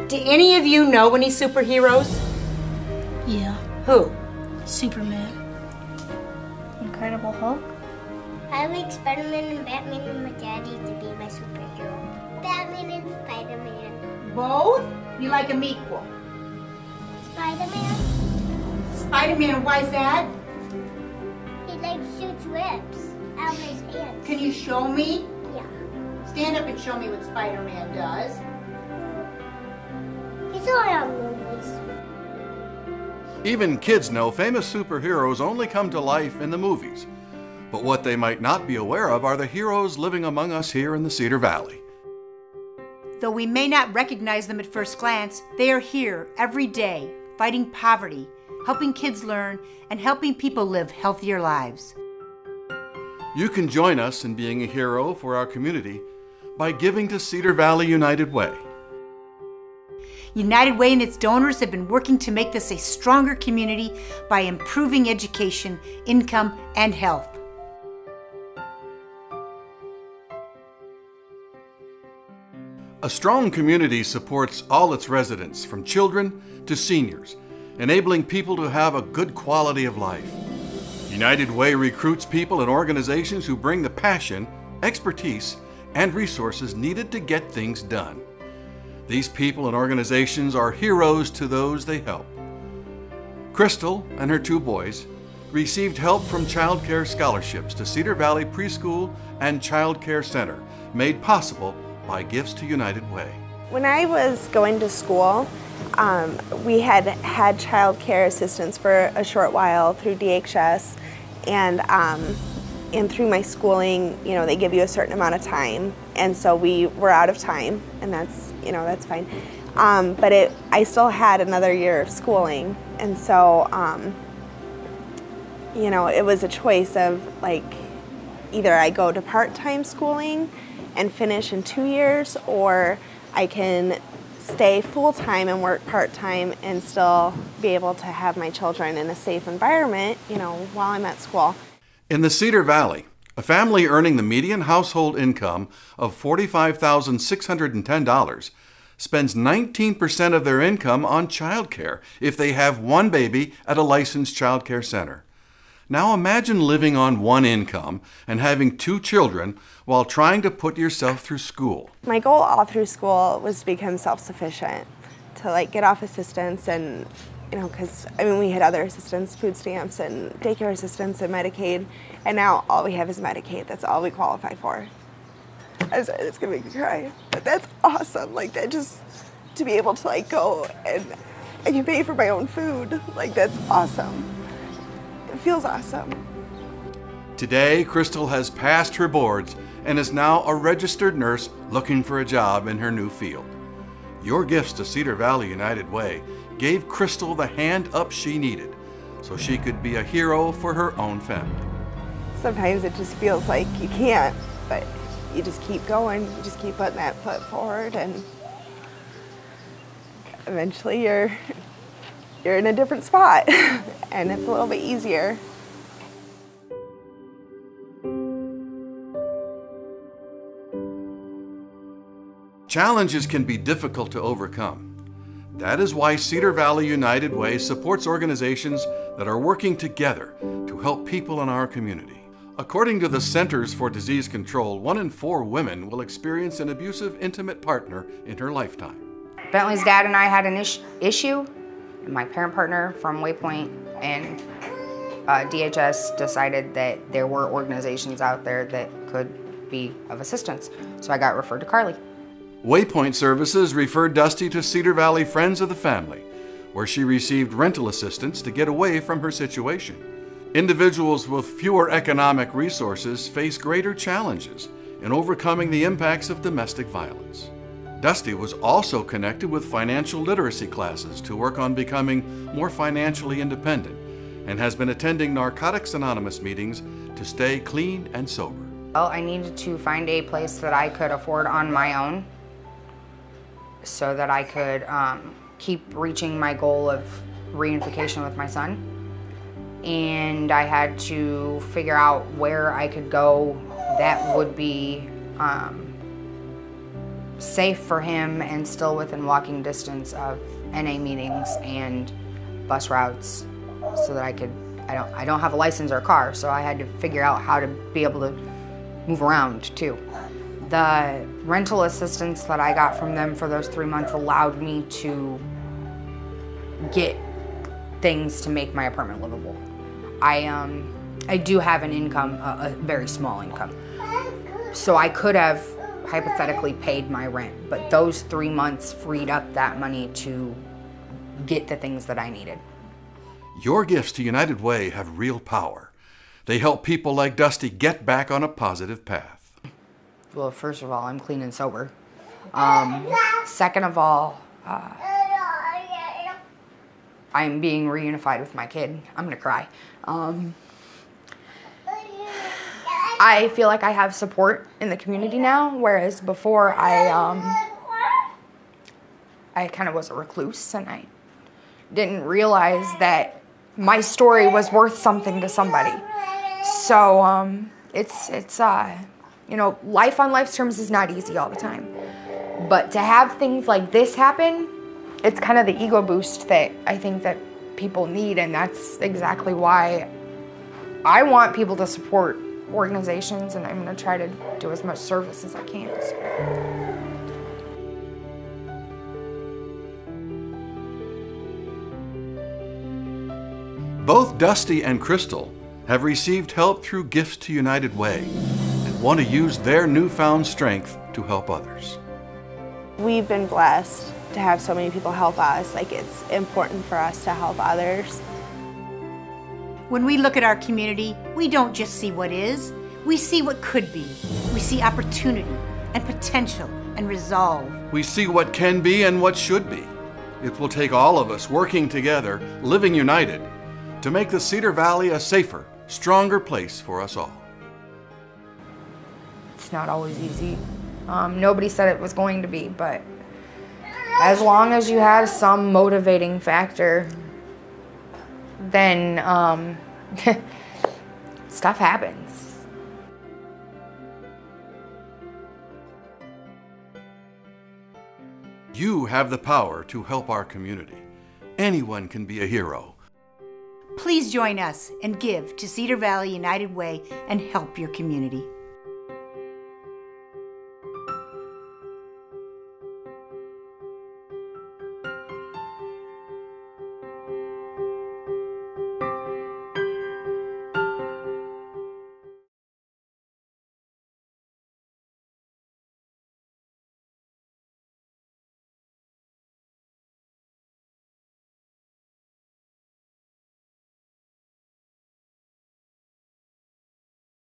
Do any of you know any superheroes? Yeah. Who? Superman. Incredible Hulk. I like Spider-Man and Batman and my daddy to be my superhero. Batman and Spider-Man. Both? You like them equal? Spider-Man? Spider-Man, why's that? He like shoots webs out of his hands. Can you show me? Yeah. Stand up and show me what Spider-Man does. He's only on movies. Even kids know famous superheroes only come to life in the movies. But what they might not be aware of are the heroes living among us here in the Cedar Valley. Though we may not recognize them at first glance, they are here every day, fighting poverty, helping kids learn, and helping people live healthier lives. You can join us in being a hero for our community by giving to Cedar Valley United Way. United Way and its donors have been working to make this a stronger community by improving education, income, and health. A strong community supports all its residents, from children to seniors, enabling people to have a good quality of life. United Way recruits people and organizations who bring the passion, expertise, and resources needed to get things done. These people and organizations are heroes to those they help. Crystal and her 2 boys received help from child care scholarships to Cedar Valley Preschool and Child Care Center, made possible by gifts to United Way. When I was going to school, we had child care assistance for a short while through DHS, and through my schooling, you know, they give you a certain amount of time, and so we were out of time, and that's, you know, that's fine. But I still had another year of schooling, and so, you know, it was a choice of like, either I go to part-time schooling and finish in 2 years, or I can stay full-time and work part-time and still be able to have my children in a safe environment, you know, while I'm at school. In the Cedar Valley, a family earning the median household income of $45,610 spends 19% of their income on child care if they have 1 baby at a licensed child care center. Now imagine living on 1 income and having 2 children while trying to put yourself through school. My goal all through school was to become self-sufficient, to like get off assistance, and you know, because I mean, we had other assistance, food stamps and daycare assistance and Medicaid, and now all we have is Medicaid. That's all we qualify for. I'm sorry, it's gonna make me cry, but that's awesome. Like that, just to be able to like go and I can pay for my own food. Like that's awesome. It feels awesome. Today, Crystal has passed her boards and is now a registered nurse looking for a job in her new field. Your gifts to Cedar Valley United Way gave Crystal the hand up she needed so she could be a hero for her own family. Sometimes it just feels like you can't, but you just keep going, you just keep putting that foot forward, and eventually you're in a different spot and it's a little bit easier. Challenges can be difficult to overcome. That is why Cedar Valley United Way supports organizations that are working together to help people in our community. According to the Centers for Disease Control, 1 in 4 women will experience an abusive intimate partner in her lifetime. Bentley's dad and I had an issue, and my parent partner from Waypoint and DHS decided that there were organizations out there that could be of assistance. So I got referred to Carly. Waypoint Services referred Dusty to Cedar Valley Friends of the Family, where she received rental assistance to get away from her situation. Individuals with fewer economic resources face greater challenges in overcoming the impacts of domestic violence. Dusty was also connected with financial literacy classes to work on becoming more financially independent, and has been attending Narcotics Anonymous meetings to stay clean and sober. Well, I needed to find a place that I could afford on my own so that I could keep reaching my goal of reunification with my son. And I had to figure out where I could go that would be safe for him and still within walking distance of NA meetings and bus routes, so that I don't have a license or a car, so I had to figure out how to be able to move around too. The rental assistance that I got from them for those 3 months allowed me to get things to make my apartment livable. I do have an income, a very small income, so I could have hypothetically paid my rent, but those 3 months freed up that money to get the things that I needed. Your gifts to United Way have real power. They help people like Dusty get back on a positive path. Well, first of all, I'm clean and sober. Second of all, I'm being reunified with my kid. I'm gonna cry. I feel like I have support in the community now, whereas before I kind of was a recluse, and I didn't realize that my story was worth something to somebody. So it's you know, life on life's terms is not easy all the time, but to have things like this happen, it's kind of the ego boost that I think that people need, and that's exactly why I want people to support organizations, and I'm going to try to do as much service as I can. Both Dusty and Crystal have received help through Gifts to United Way and want to use their newfound strength to help others. We've been blessed to have so many people help us. Like, it's important for us to help others. When we look at our community, we don't just see what is, we see what could be. We see opportunity and potential and resolve. We see what can be and what should be. It will take all of us working together, living united, to make the Cedar Valley a safer, stronger place for us all. It's not always easy. Nobody said it was going to be, but as long as you have some motivating factor, then stuff happens. You have the power to help our community. Anyone can be a hero. Please join us and give to Cedar Valley United Way and help your community.